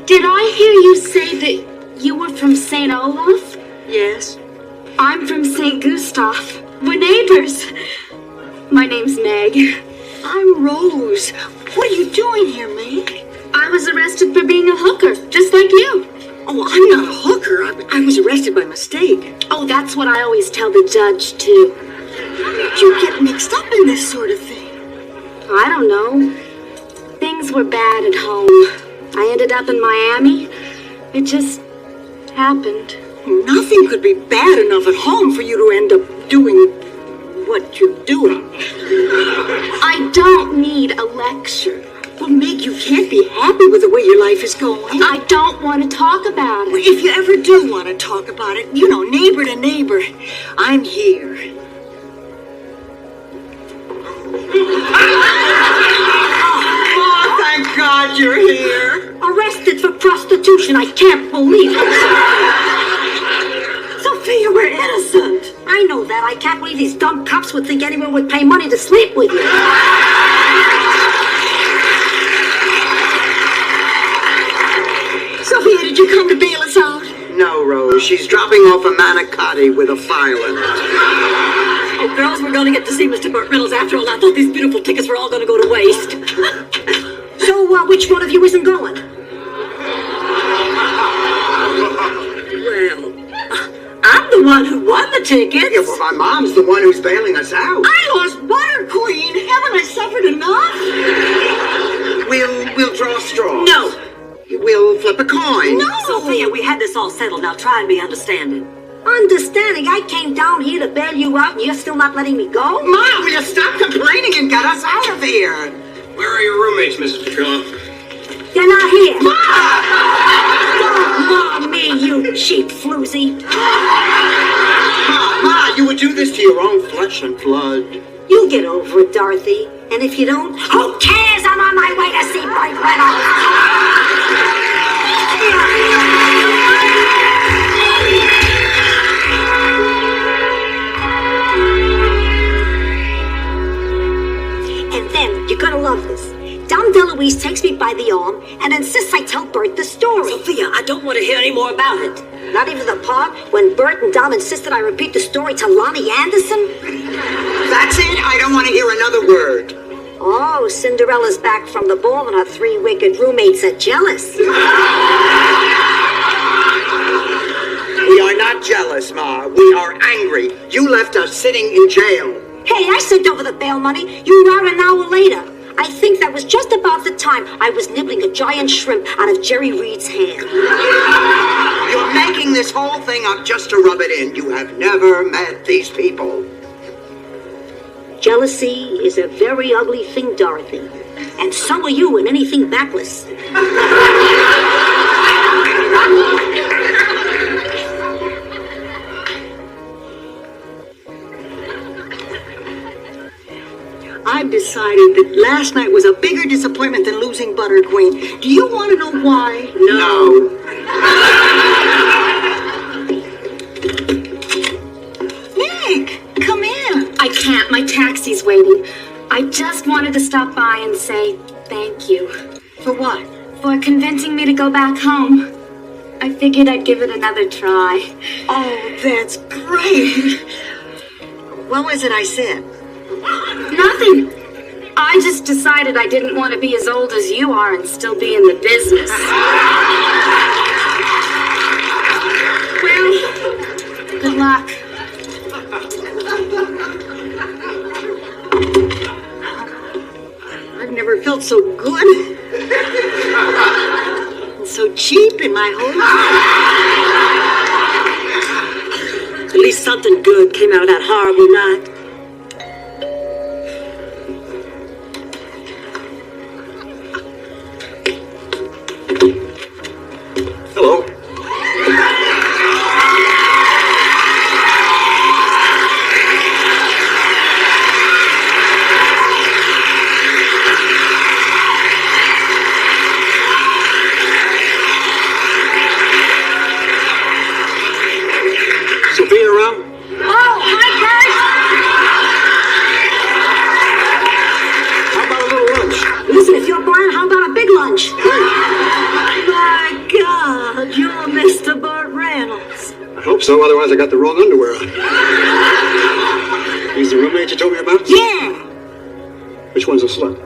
Did I hear you say that you were from St. Olaf? Yes. I'm from St. Gustav. We're neighbors. My name's Meg. I'm Rose. What are you doing here, Meg? I was arrested for being a hooker, just like you. Oh, I'm not a hooker. I was arrested by mistake. Oh, that's what I always tell the judge, too. How'd you get mixed up in this sort of thing? I don't know. Things were bad at home. I ended up in Miami. It just happened. Nothing could be bad enough at home for you to end up doing what you're doing. I don't need a lecture. Well, Meg, you can't be happy with the way your life is going. I don't want to talk about Well, it. if you ever do want to talk about it, you know, neighbor to neighbor, I'm here. Oh, thank God you're here. Arrested for prostitution. I can't believe it. Sophia, we're innocent. I know that. I can't believe these dumb cops would think anyone would pay money to sleep with you. Sophia, did you come to bail us out? No, Rose. She's dropping off a manicotti with a file in it. Oh, girls, we're going to get to see Mr. Burt Reynolds after all. I thought these beautiful tickets were all going to go to waste. So, which one of you isn't going? Well, I'm the one who won the tickets. Yeah, well, my mom's the one who's bailing us out. I lost Butter Queen. Haven't I suffered enough? We'll draw straws. No. We'll flip a coin. No. Sophia, we had this all settled. Now try and be understanding. Understanding, I came down here to bail you out and you're still not letting me go? Mom, will you stop complaining and get us out of here? Where are your roommates, Mrs. Petrillo? They're not here. Don't mob me, you cheap floozy. Ma, you would do this to your own flesh and blood. You'll get over it, Dorothy. And if you don't, who cares? I'm on my way to see Burt Reynolds. And then, you're gonna love this. Dom DeLuise takes me by the arm and insists I tell Bert the story. Sophia, I don't want to hear any more about it. Not even the part when Bert and Dom insisted I repeat the story to Lonnie Anderson? That's it. I don't want to hear another word. Oh, Cinderella's back from the ball and her three wicked roommates are jealous. We are not jealous, Ma. We are angry. You left us sitting in jail. Hey, I sent over the bail money. You were out an hour later. I think that was just about the time I was nibbling a giant shrimp out of Jerry Reed's hand. You're making this whole thing up just to rub it in. You have never met these people. Jealousy is a very ugly thing, Dorothy. And so are you in anything backless. I've decided that last night was a bigger disappointment than losing Butter Queen. Do you want to know why? No. Nick, come in. I can't. My taxi's waiting. I just wanted to stop by and say thank you. For what? For convincing me to go back home. I figured I'd give it another try. Oh, that's great. What was it I said? Nothing. I just decided I didn't want to be as old as you are and still be in the business. Well, good luck. I've never felt so good. And so cheap in my home. At least something good came out of that horrible night. Hello. Sophia around? Oh, hi, Bert. How about a little lunch? Listen, if you're Brian, how about a big lunch? My God, you're Mr. Burt Reynolds. I hope so, otherwise I got the wrong underwear on. He's the roommate you told me about? Yeah. Which one's a slut?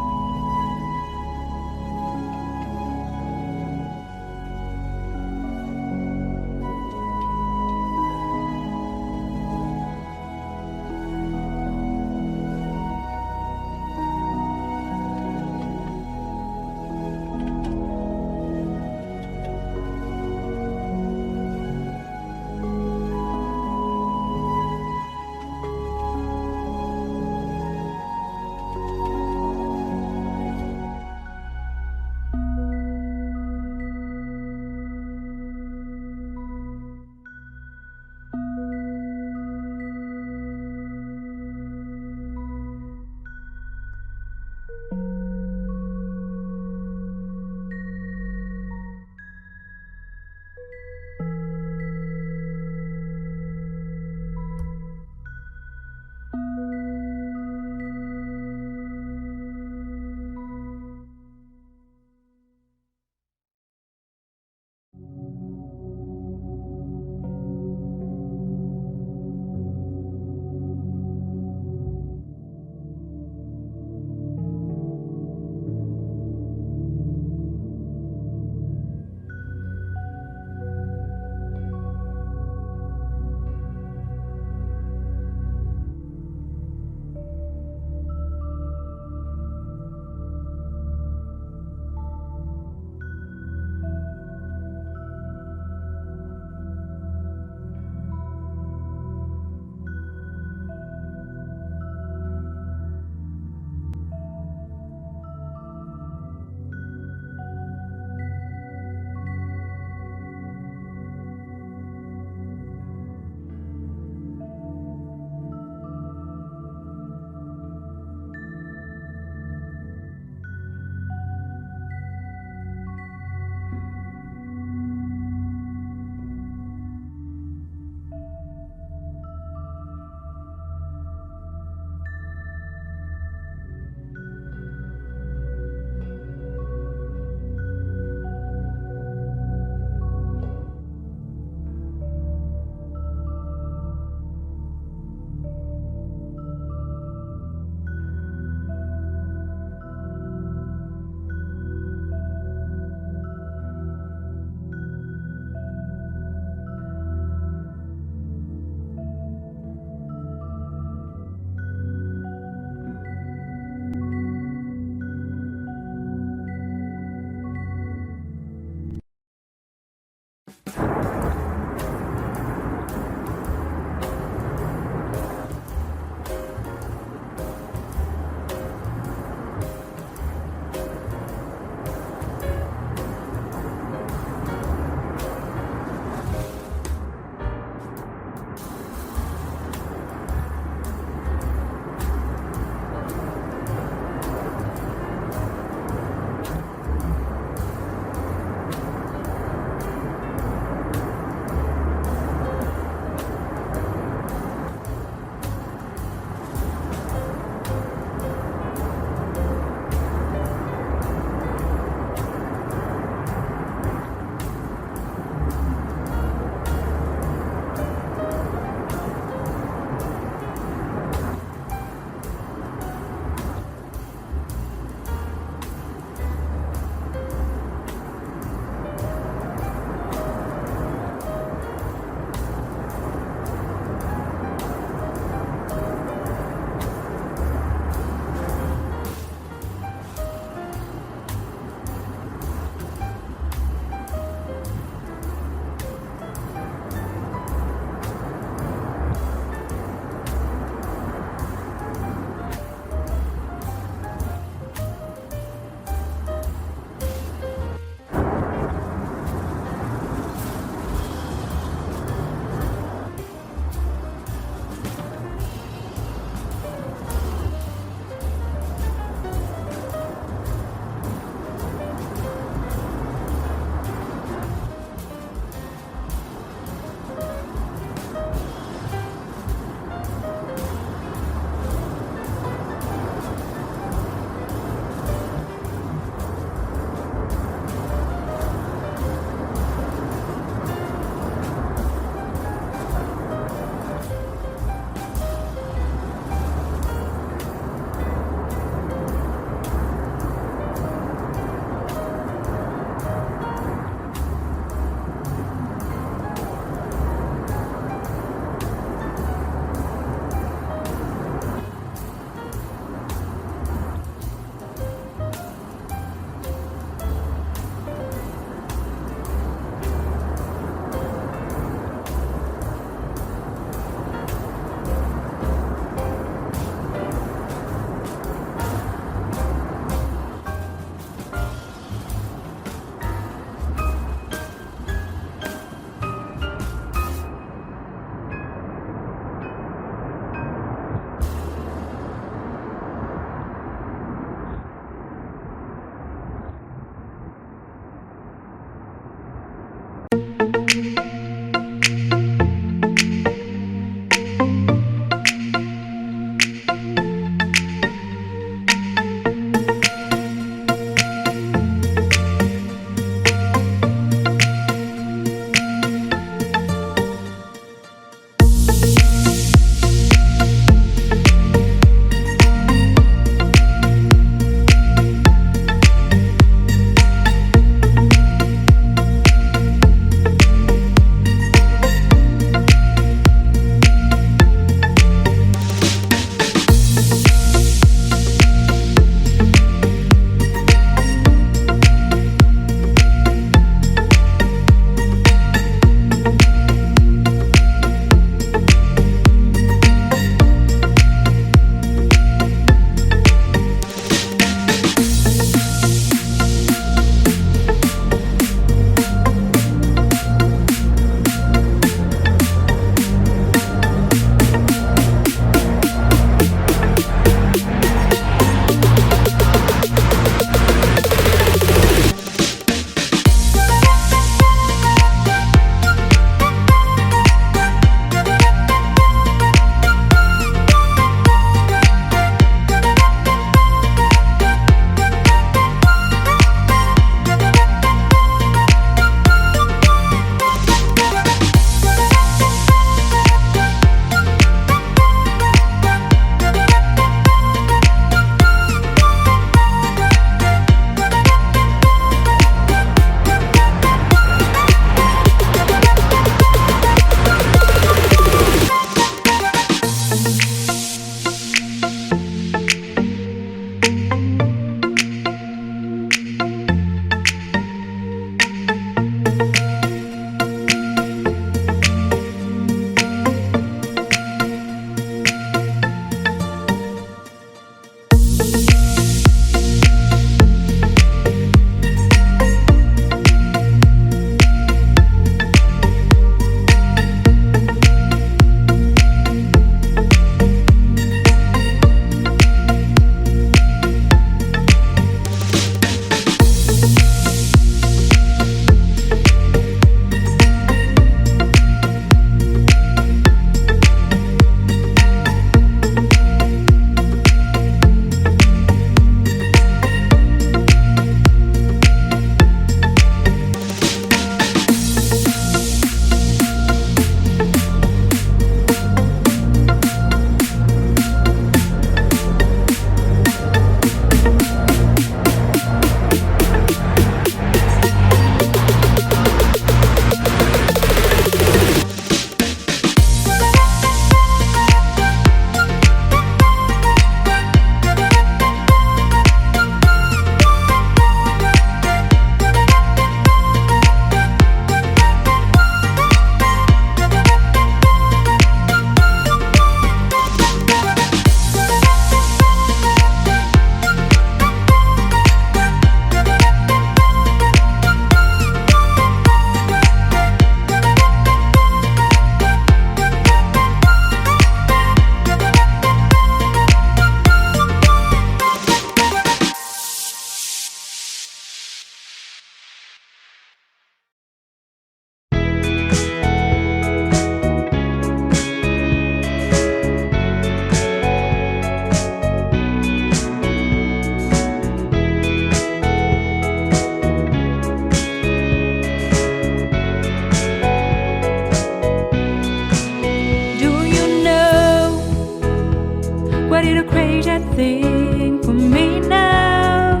thing for me now.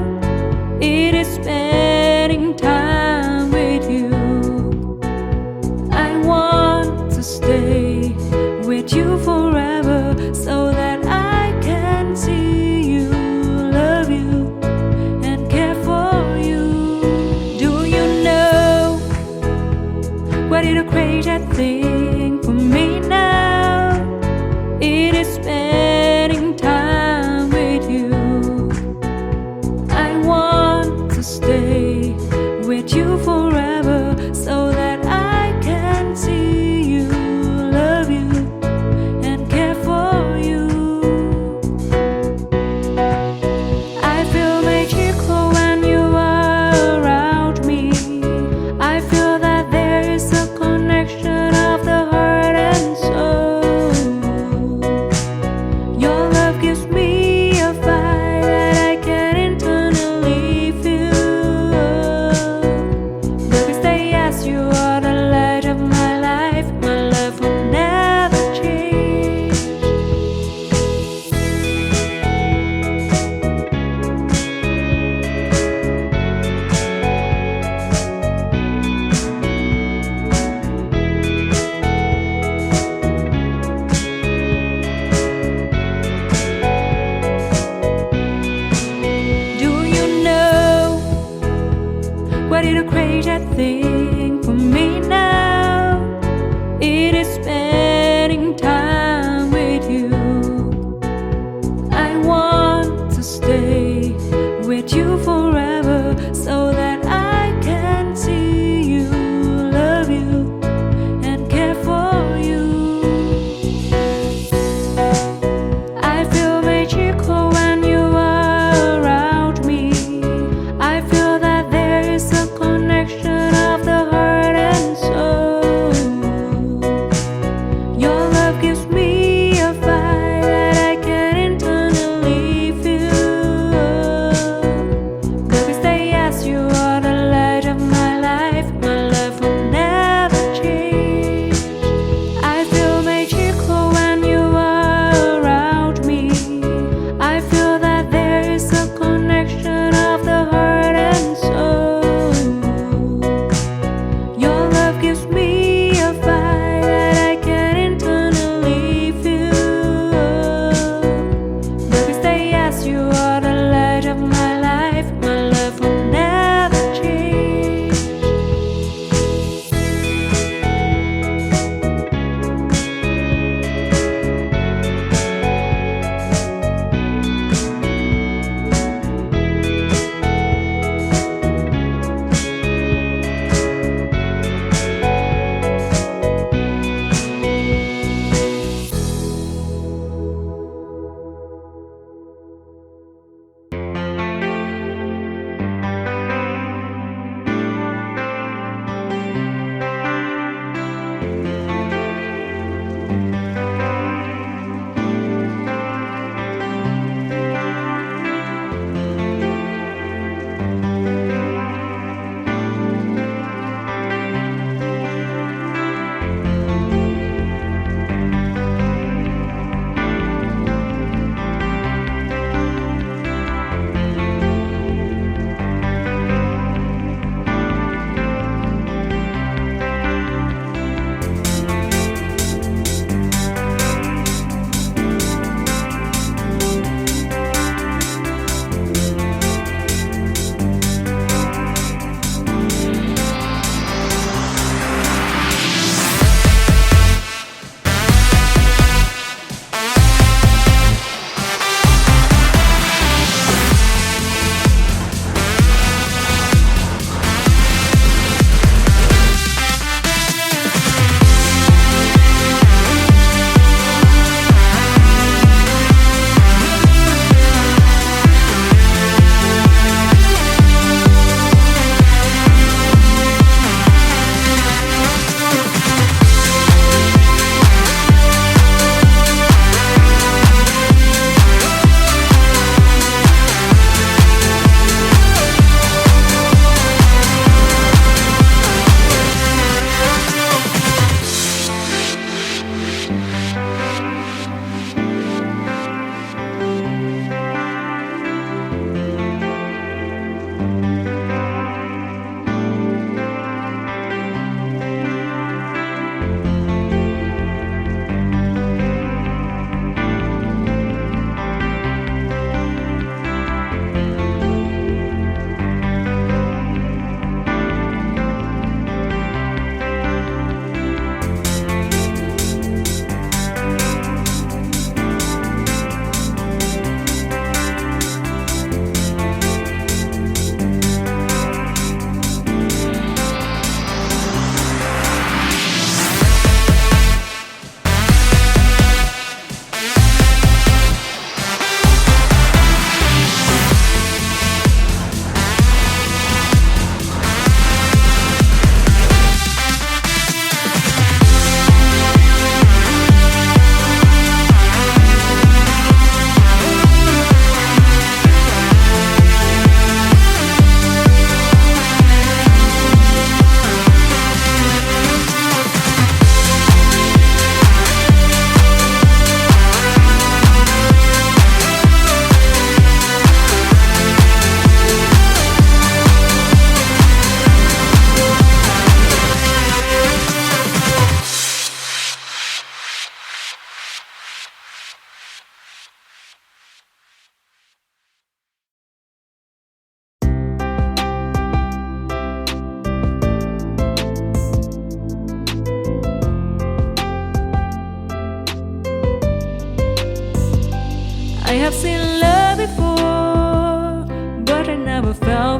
It is spending time with you. I want to stay with you forever so that I can see you, love you, and care for you. Do you know what is a crazy thing for me now? It is spending time with you. I want to stay with you forever so that I can see you, love you, and care for you. I feel magical when you are around me. I feel that there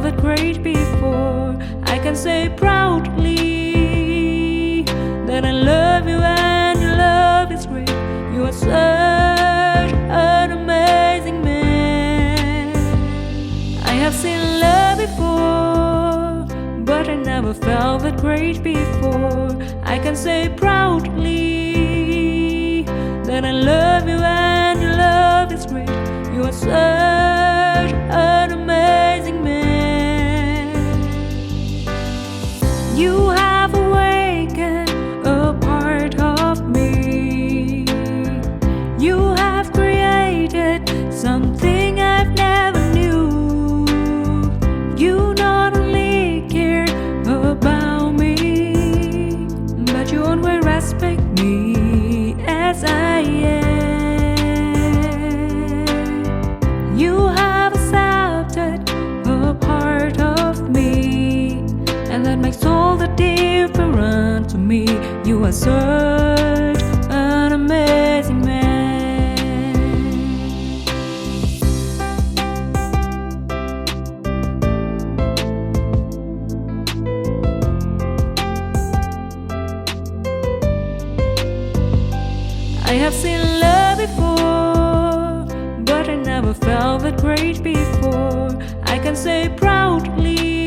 felt that great before. I can say proudly that I love you and your love is great. You are such an amazing man. I have seen love before, but I never felt that great before. I can say proudly that I love you and your love is great. You are such an amazing man. You have awakened a part of me. You have created something I've never knew. You not only care about me, but you always respect me as I am. You have accepted a part of me, and that makes all the difference to me. You are such an amazing man. I have seen love before, but I never felt that great before. I can say proudly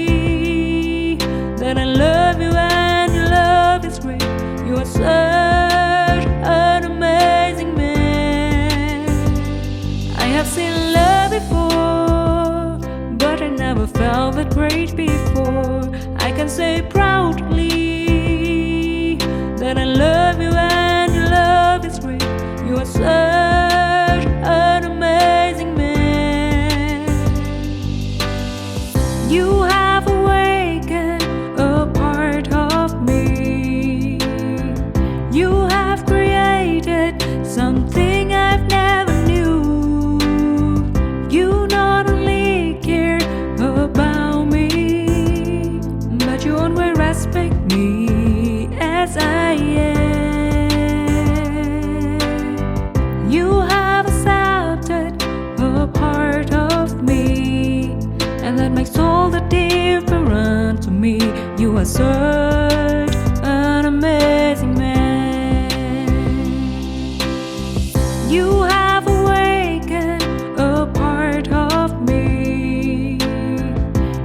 that I love you and your love is great. You are such an amazing man. I have seen love before, but I never felt that great before. I can say proudly that I love you and your love is great. You are such an amazing man. You have awakened a part of me. You have created something I've never knew. You not only care about me, but you always respect me as I am. You have accepted a part of me, and that makes all the difference to me. You are such an amazing man. You have awakened a part of me.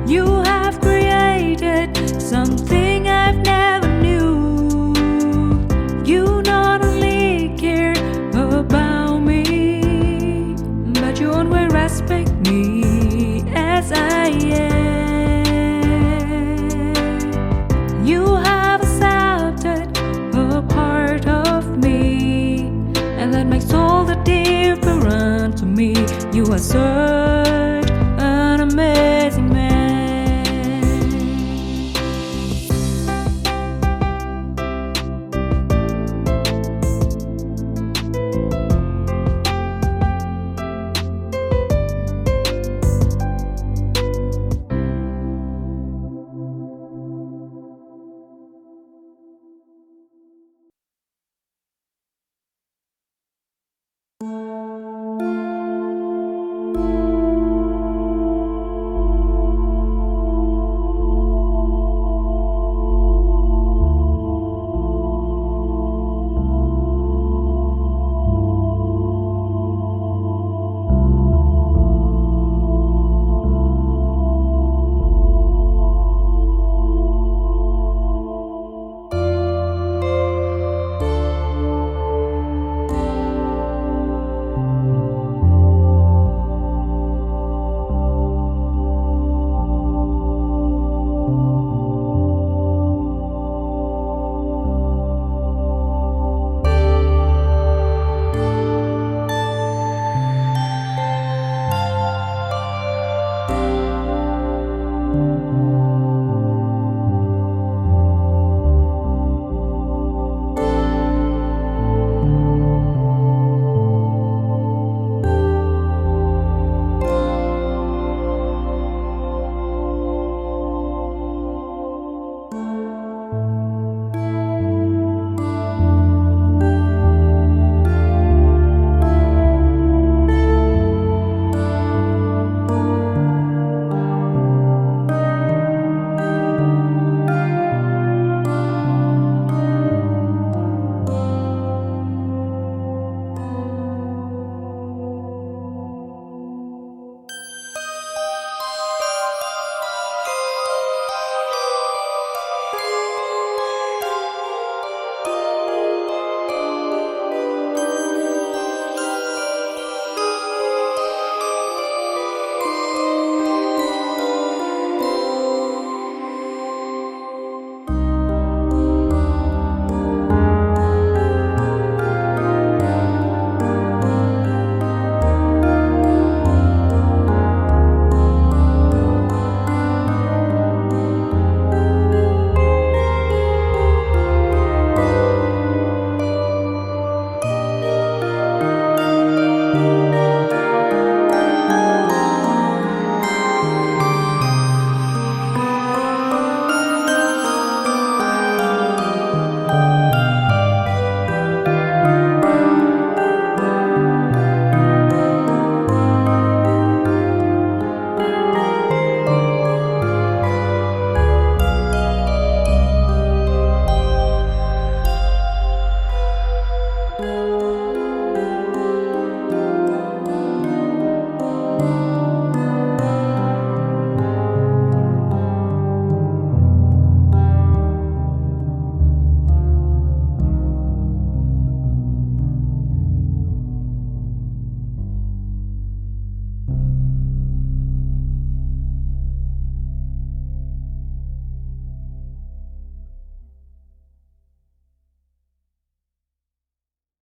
You have created something I've never knew. You not only care about me, but you always respect me as I am. You have accepted a part of me, and that makes all the difference to me. You are so